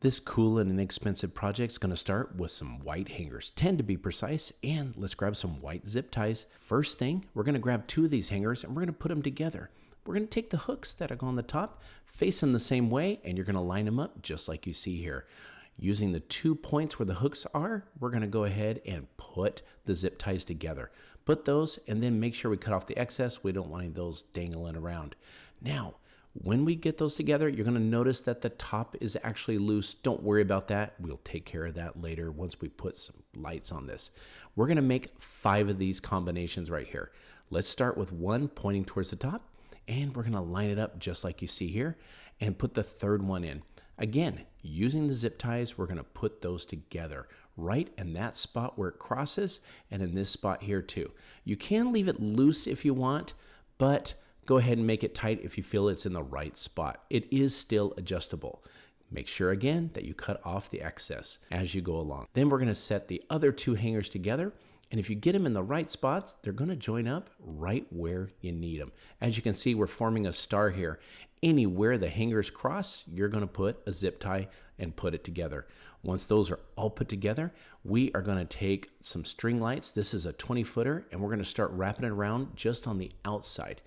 This cool and inexpensive project is going to start with some white hangers, 10 to be precise, and let's grab some white zip ties. First thing, we're going to grab 2 of these hangers and we're going to put them together. We're going to take the hooks that are on the top, face them the same way, and you're going to line them up just like you see here. Using the 2 points where the hooks are, we're going to go ahead and put the zip ties together. Put those and then make sure we cut off the excess. We don't want any of those dangling around. Now, when we get those together, you're going to notice that the top is actually loose. Don't worry about that. We'll take care of that later once we put some lights on this. We're going to make 5 of these combinations right here. Let's start with 1 pointing towards the top, and we're going to line it up just like you see here and put the 3rd one in. Again, using the zip ties, we're going to put those together right in that spot where it crosses and in this spot here too. You can leave it loose if you want, but go ahead and make it tight if you feel it's in the right spot. It is still adjustable. Make sure again that you cut off the excess as you go along. Then we're going to set the other 2 hangers together. And if you get them in the right spots, they're going to join up right where you need them. As you can see, we're forming a star here. Anywhere the hangers cross, you're going to put a zip tie and put it together. Once those are all put together, we are going to take some string lights. This is a 20-footer, and we're going to start wrapping it around just on the outside.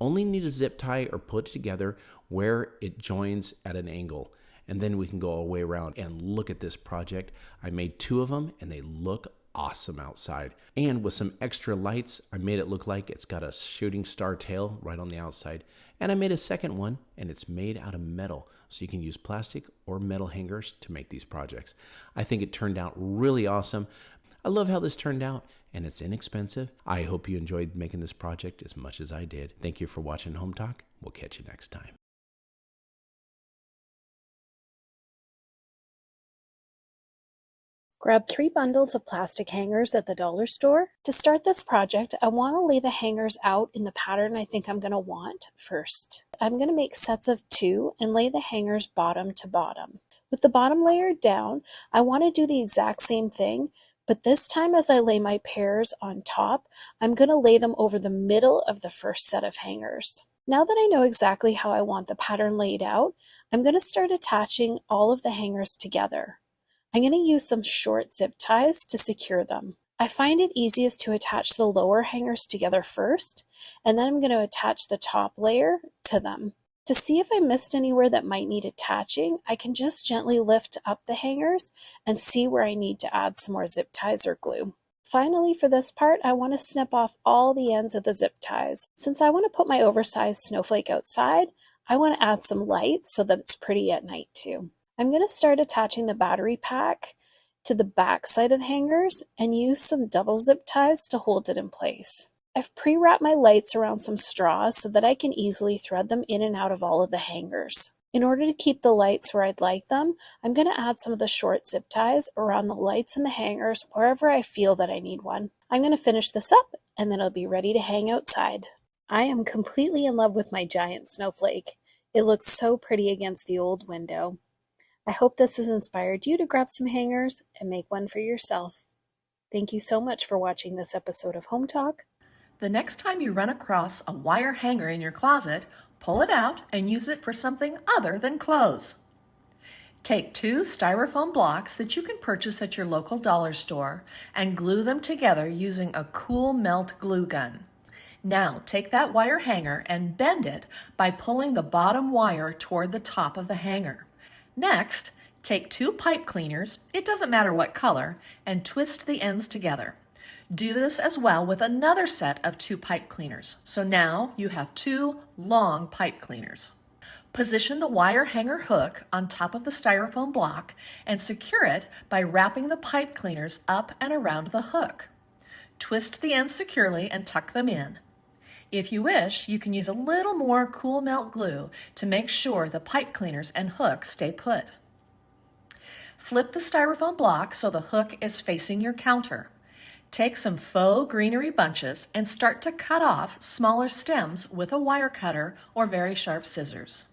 Only need a zip tie or put it together where it joins at an angle. And then we can go all the way around. And look at this project. I made 2 of them, and they look awesome outside. And with some extra lights, I made it look like it's got a shooting star tail right on the outside. And I made a second one, and it's made out of metal. So you can use plastic or metal hangers to make these projects. I think it turned out really awesome. I love how this turned out, and it's inexpensive. I hope you enjoyed making this project as much as I did. Thank you for watching Hometalk. We'll catch you next time. Grab 3 bundles of plastic hangers at the dollar store. To start this project, I want to lay the hangers out in the pattern I think I'm going to want first. I'm going to make sets of 2 and lay the hangers bottom to bottom. With the bottom layer down, I want to do the exact same thing, but this time as I lay my pairs on top, I'm going to lay them over the middle of the first set of hangers. Now that I know exactly how I want the pattern laid out, I'm going to start attaching all of the hangers together. I'm going to use some short zip ties to secure them. I find it easiest to attach the lower hangers together first, and then I'm going to attach the top layer to them. To see if I missed anywhere that might need attaching, I can just gently lift up the hangers and see where I need to add some more zip ties or glue. Finally, for this part, I want to snip off all the ends of the zip ties. Since I want to put my oversized snowflake outside, I want to add some lights so that it's pretty at night too. I'm going to start attaching the battery pack to the back side of the hangers and use some double zip ties to hold it in place. I've pre-wrapped my lights around some straw so that I can easily thread them in and out of all of the hangers. In order to keep the lights where I'd like them, I'm going to add some of the short zip ties around the lights and the hangers wherever I feel that I need one. I'm going to finish this up and then I'll be ready to hang outside. I am completely in love with my giant snowflake. It looks so pretty against the old window. I hope this has inspired you to grab some hangers and make one for yourself. Thank you so much for watching this episode of Hometalk. The next time you run across a wire hanger in your closet, pull it out and use it for something other than clothes. Take 2 styrofoam blocks that you can purchase at your local dollar store and glue them together using a cool melt glue gun. Now take that wire hanger and bend it by pulling the bottom wire toward the top of the hanger. Next, take 2 pipe cleaners, it doesn't matter what color, and twist the ends together. Do this as well with another set of 2 pipe cleaners. So now you have 2 long pipe cleaners. Position the wire hanger hook on top of the styrofoam block and secure it by wrapping the pipe cleaners up and around the hook. Twist the ends securely and tuck them in. If you wish, you can use a little more cool melt glue to make sure the pipe cleaners and hook stay put. Flip the styrofoam block so the hook is facing your counter. Take some faux greenery bunches and start to cut off smaller stems with a wire cutter or very sharp scissors.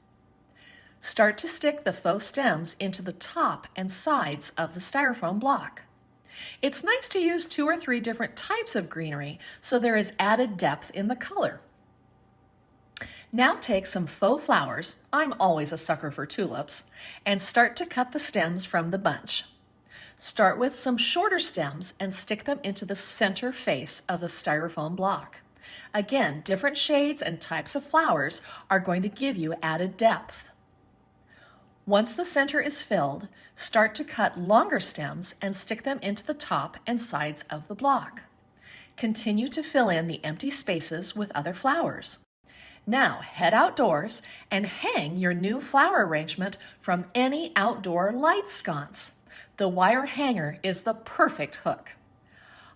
Start to stick the faux stems into the top and sides of the styrofoam block. It's nice to use 2 or 3 different types of greenery so there is added depth in the color. Now take some faux flowers, I'm always a sucker for tulips, and start to cut the stems from the bunch. Start with some shorter stems and stick them into the center face of the styrofoam block. Again, different shades and types of flowers are going to give you added depth. Once the center is filled, start to cut longer stems and stick them into the top and sides of the block. Continue to fill in the empty spaces with other flowers. Now head outdoors and hang your new flower arrangement from any outdoor light sconce. The wire hanger is the perfect hook.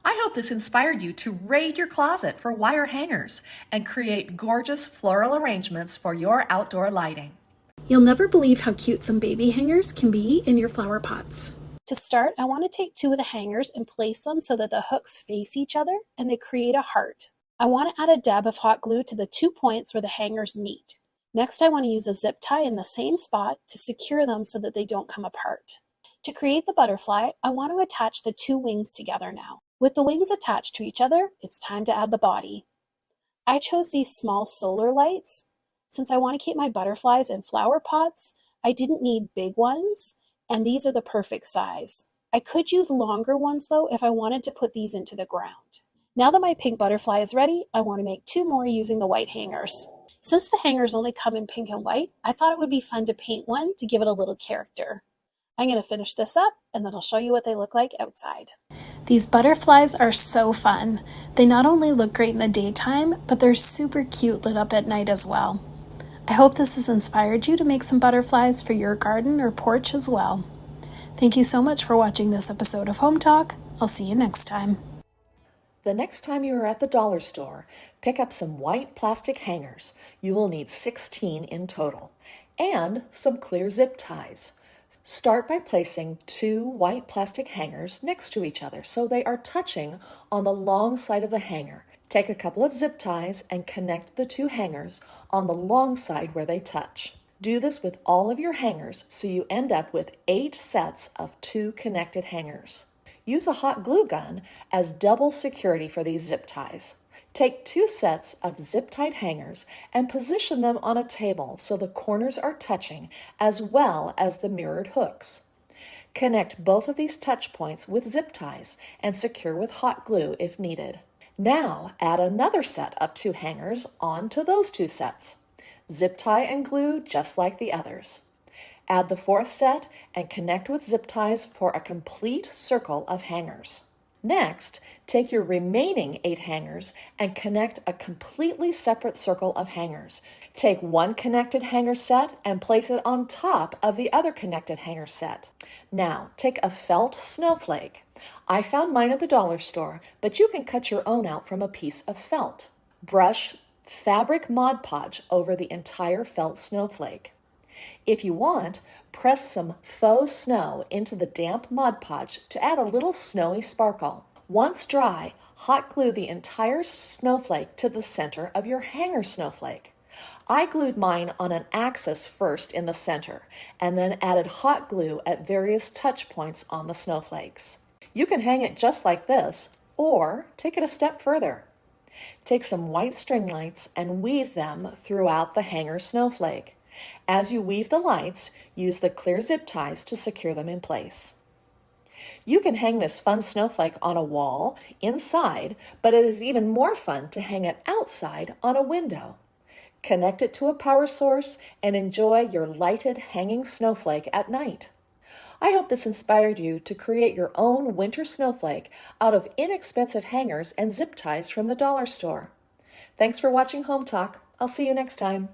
I hope this inspired you to raid your closet for wire hangers and create gorgeous floral arrangements for your outdoor lighting. You'll never believe how cute some baby hangers can be in your flower pots. To start, I want to take 2 of the hangers and place them so that the hooks face each other and they create a heart. I want to add a dab of hot glue to the 2 points where the hangers meet. Next, I want to use a zip tie in the same spot to secure them so that they don't come apart. To create the butterfly, I want to attach the 2 wings together now. With the wings attached to each other, it's time to add the body. I chose these small solar lights. Since I want to keep my butterflies in flower pots, I didn't need big ones, and these are the perfect size. I could use longer ones though if I wanted to put these into the ground. Now that my pink butterfly is ready, I want to make 2 more using the white hangers. Since the hangers only come in pink and white, I thought it would be fun to paint one to give it a little character. I'm going to finish this up and then I'll show you what they look like outside. These butterflies are so fun. They not only look great in the daytime, but they're super cute lit up at night as well. I hope this has inspired you to make some butterflies for your garden or porch as well. Thank you so much for watching this episode of Home Talk. I'll see you next time. The next time you are at the dollar store, pick up some white plastic hangers. You will need 16 in total, and some clear zip ties. Start by placing 2 white plastic hangers next to each other so they are touching on the long side of the hanger. Take a couple of zip ties and connect the 2 hangers on the long side where they touch. Do this with all of your hangers so you end up with 8 sets of 2 connected hangers. Use a hot glue gun as double security for these zip ties. Take 2 sets of zip-tied hangers and position them on a table so the corners are touching as well as the mirrored hooks. Connect both of these touch points with zip ties and secure with hot glue if needed. Now add another set of 2 hangers onto those 2 sets. Zip tie and glue just like the others. Add the 4th set and connect with zip ties for a complete circle of hangers. Next, take your remaining 8 hangers and connect a completely separate circle of hangers. Take 1 connected hanger set and place it on top of the other connected hanger set. Now, take a felt snowflake. I found mine at the dollar store, but you can cut your own out from a piece of felt. Brush fabric Mod Podge over the entire felt snowflake. If you want, press some faux snow into the damp Mod Podge to add a little snowy sparkle. Once dry, hot glue the entire snowflake to the center of your hanger snowflake. I glued mine on an axis first in the center, and then added hot glue at various touch points on the snowflakes. You can hang it just like this, or take it a step further. Take some white string lights and weave them throughout the hanger snowflake. As you weave the lights, use the clear zip ties to secure them in place. You can hang this fun snowflake on a wall, inside, but it is even more fun to hang it outside on a window. Connect it to a power source and enjoy your lighted hanging snowflake at night. I hope this inspired you to create your own winter snowflake out of inexpensive hangers and zip ties from the dollar store. Thanks for watching Home Talk. I'll see you next time.